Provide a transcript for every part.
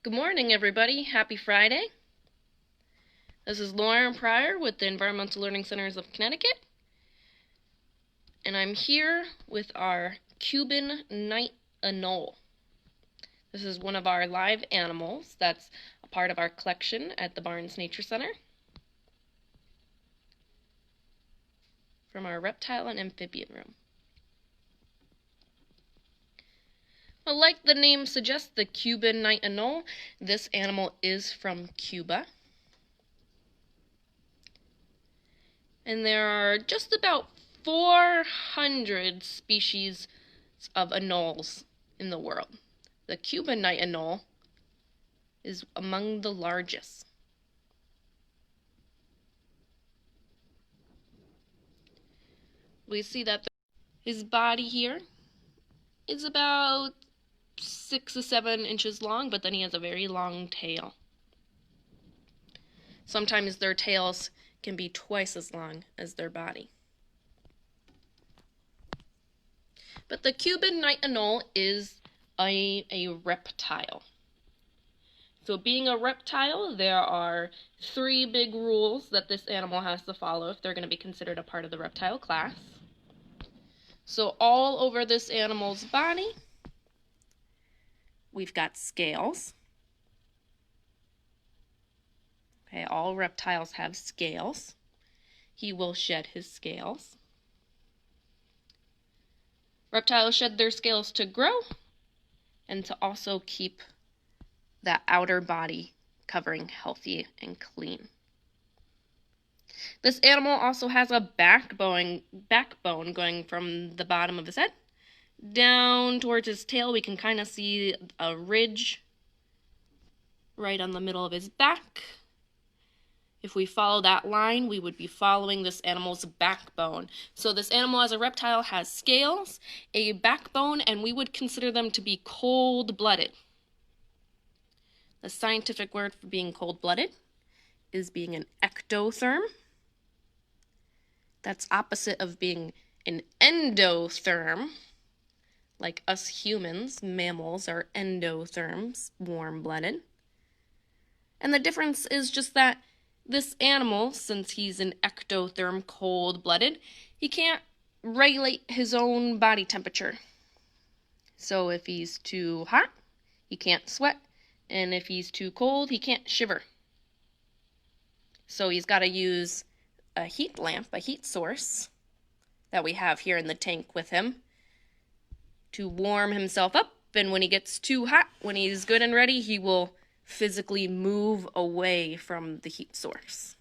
Good morning, everybody. Happy Friday. This is Lauren Pryor with the Environmental Learning Centers of Connecticut, and I'm here with our Cuban night anole. This is one of our live animals that's a part of our collection at the Barnes Nature Center from our reptile and amphibian room. Well, like the name suggests, the Cuban night anole, this animal is from Cuba. And there are just about 400 species of anoles in the world. The Cuban night anole is among the largest. We see that his body here is about 6 to 7 inches long, but then he has a very long tail. Sometimes their tails can be twice as long as their body. But the Cuban night anole is a reptile. So being a reptile, there are 3 big rules that this animal has to follow if they're going to be considered a part of the reptile class. So all over this animal's body, we've got scales. Okay, all reptiles have scales. He will shed his scales. Reptiles shed their scales to grow and to also keep that outer body covering healthy and clean. This animal also has a backbone going from the bottom of his head down towards his tail. We can kind of see a ridge right on the middle of his back. If we follow that line, we would be following this animal's backbone. So this animal as a reptile has scales, a backbone, and we would consider them to be cold-blooded. The scientific word for being cold-blooded is being an ectotherm. That's opposite of being an endotherm. Like us humans, mammals are endotherms, warm-blooded. And the difference is just that this animal, since he's an ectotherm, cold-blooded, he can't regulate his own body temperature. So if he's too hot, he can't sweat. And if he's too cold, he can't shiver. So he's got to use a heat lamp, a heat source, that we have here in the tank with him to warm himself up. And when he gets too hot, when he's good and ready, he will physically move away from the heat source.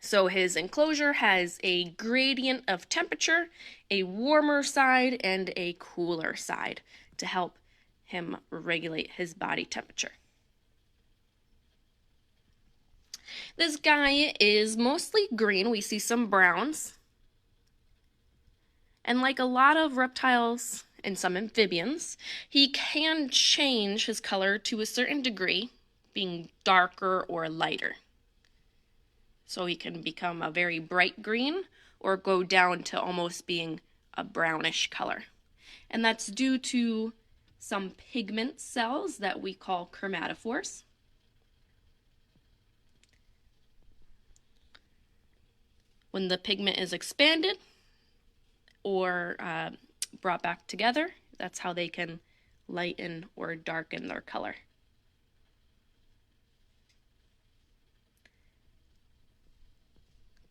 So his enclosure has a gradient of temperature, a warmer side and a cooler side to help him regulate his body temperature. This guy is mostly green. We see some browns. And like a lot of reptiles and some amphibians, he can change his color to a certain degree, being darker or lighter. So he can become a very bright green or go down to almost being a brownish color. And that's due to some pigment cells that we call chromatophores. When the pigment is expanded or brought back together, that's how they can lighten or darken their color.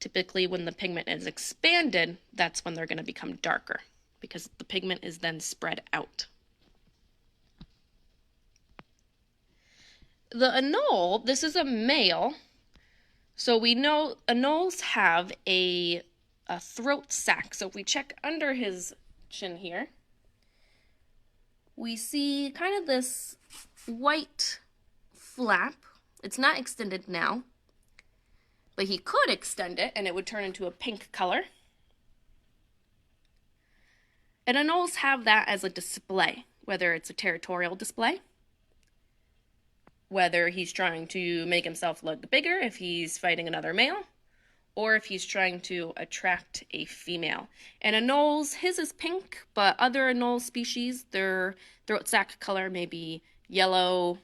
Typically, when the pigment is expanded, that's when they're going to become darker because the pigment is then spread out. The anole, this is a male, so we know anoles have a throat sac. So if we check under his chin here, we see kind of this white flap. It's not extended now, but he could extend it and it would turn into a pink color. And anoles have that as a display, whether it's a territorial display, whether he's trying to make himself look bigger if he's fighting another male, or if he's trying to attract a female. And anoles, his is pink, but other anole species, their throat sac color may be yellow,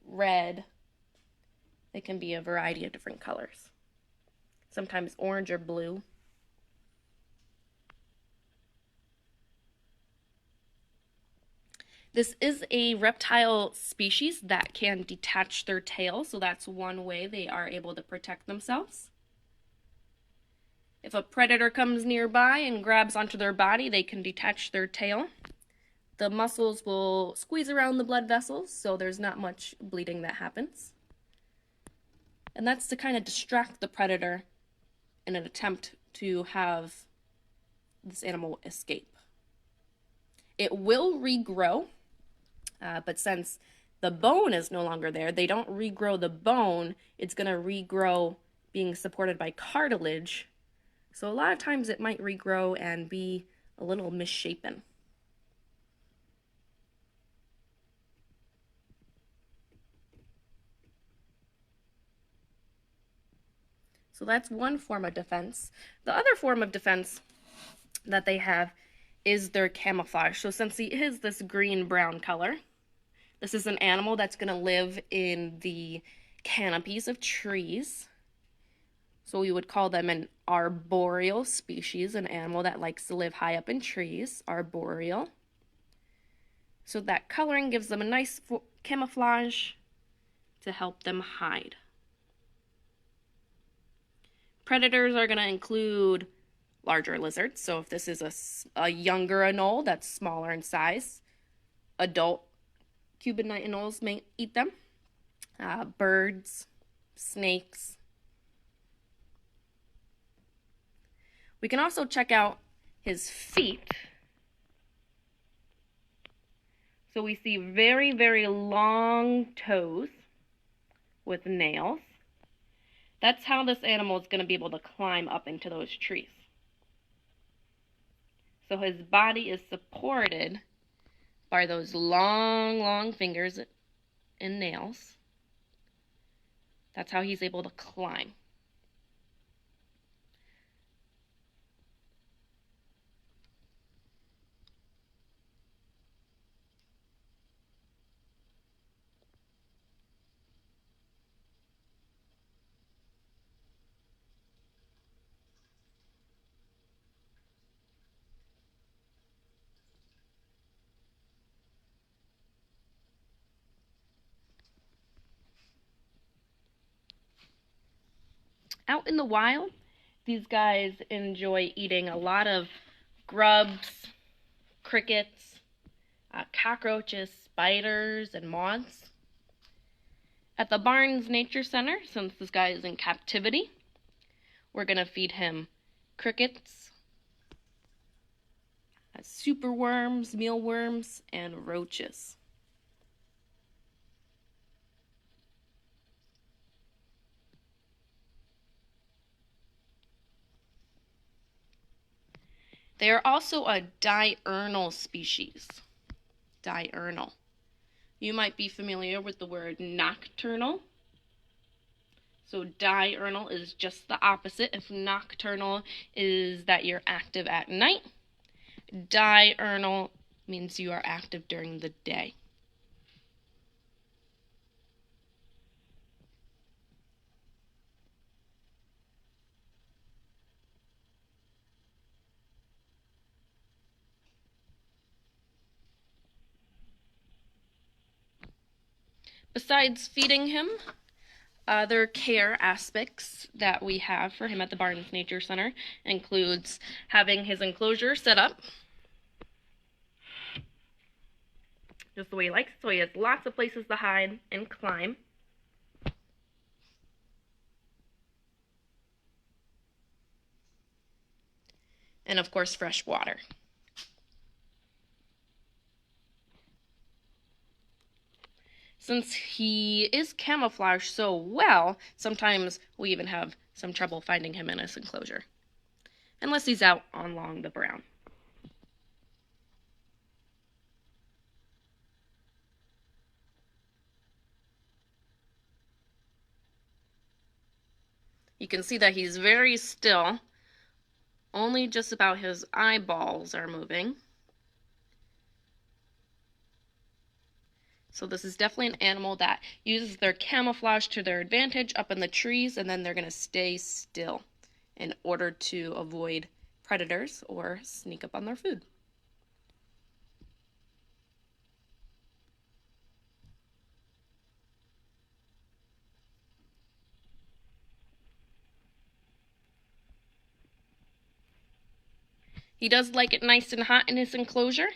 red. They can be a variety of different colors. Sometimes orange or blue. This is a reptile species that can detach their tail, so that's one way they are able to protect themselves. If a predator comes nearby and grabs onto their body, they can detach their tail. The muscles will squeeze around the blood vessels, so there's not much bleeding that happens. And that's to kind of distract the predator in an attempt to have this animal escape. It will regrow, but since the bone is no longer there, they don't regrow the bone, it's going to regrow being supported by cartilage. So a lot of times it might regrow and be a little misshapen. So that's one form of defense. The other form of defense that they have is their camouflage. So since he is this green-brown color, this is an animal that's going to live in the canopies of trees. So we would call them an arboreal species, an animal that likes to live high up in trees, arboreal. So that coloring gives them a nice camouflage to help them hide. Predators are going to include larger lizards. So if this is a younger anole that's smaller in size, adult Cuban night anoles may eat them. Birds, snakes. We can also check out his feet. So we see very, very long toes with nails. That's how this animal is going to be able to climb up into those trees. So his body is supported by those long, long fingers and nails. That's how he's able to climb. Out in the wild, these guys enjoy eating a lot of grubs, crickets, cockroaches, spiders, and moths. At the Barnes Nature Center, since this guy is in captivity, we're going to feed him crickets, superworms, mealworms, and roaches. They are also a diurnal species. Diurnal. You might be familiar with the word nocturnal. So diurnal is just the opposite. If nocturnal is that you're active at night, diurnal means you are active during the day. Besides feeding him, other care aspects that we have for him at the Barnes Nature Center includes having his enclosure set up just the way he likes, so he has lots of places to hide and climb. And of course, fresh water. Since he is camouflaged so well, sometimes we even have some trouble finding him in his enclosure, unless he's out along the brown. You can see that he's very still. Only just about his eyeballs are moving. So this is definitely an animal that uses their camouflage to their advantage up in the trees, and then they're going to stay still in order to avoid predators or sneak up on their food. He does like it nice and hot in his enclosure.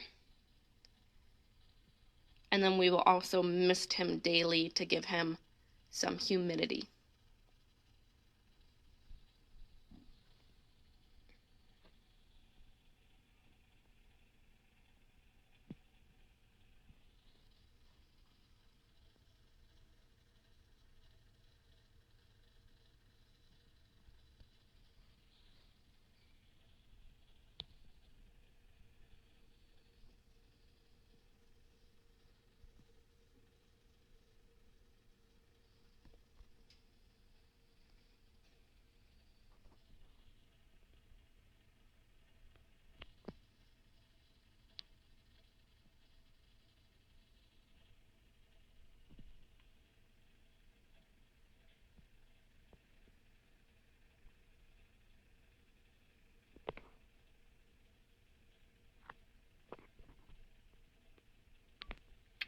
And then we will also mist him daily to give him some humidity.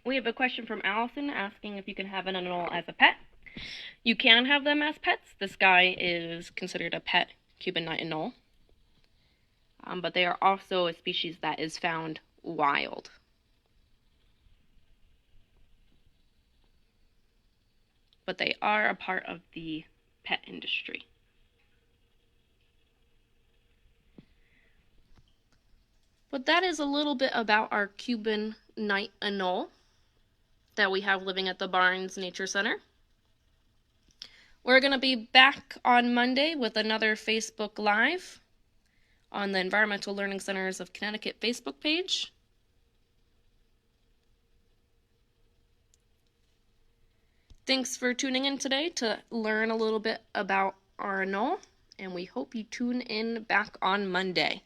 We have a question from Allison asking if you can have an anole as a pet. You can have them as pets. This guy is considered a pet Cuban night anole. But they are also a species that is found wild. But they are a part of the pet industry. But that is a little bit about our Cuban night anole that we have living at the Barnes Nature Center. We're going to be back on Monday with another Facebook Live on the Environmental Learning Centers of Connecticut Facebook page. Thanks for tuning in today to learn a little bit about our anole, and we hope you tune in back on Monday.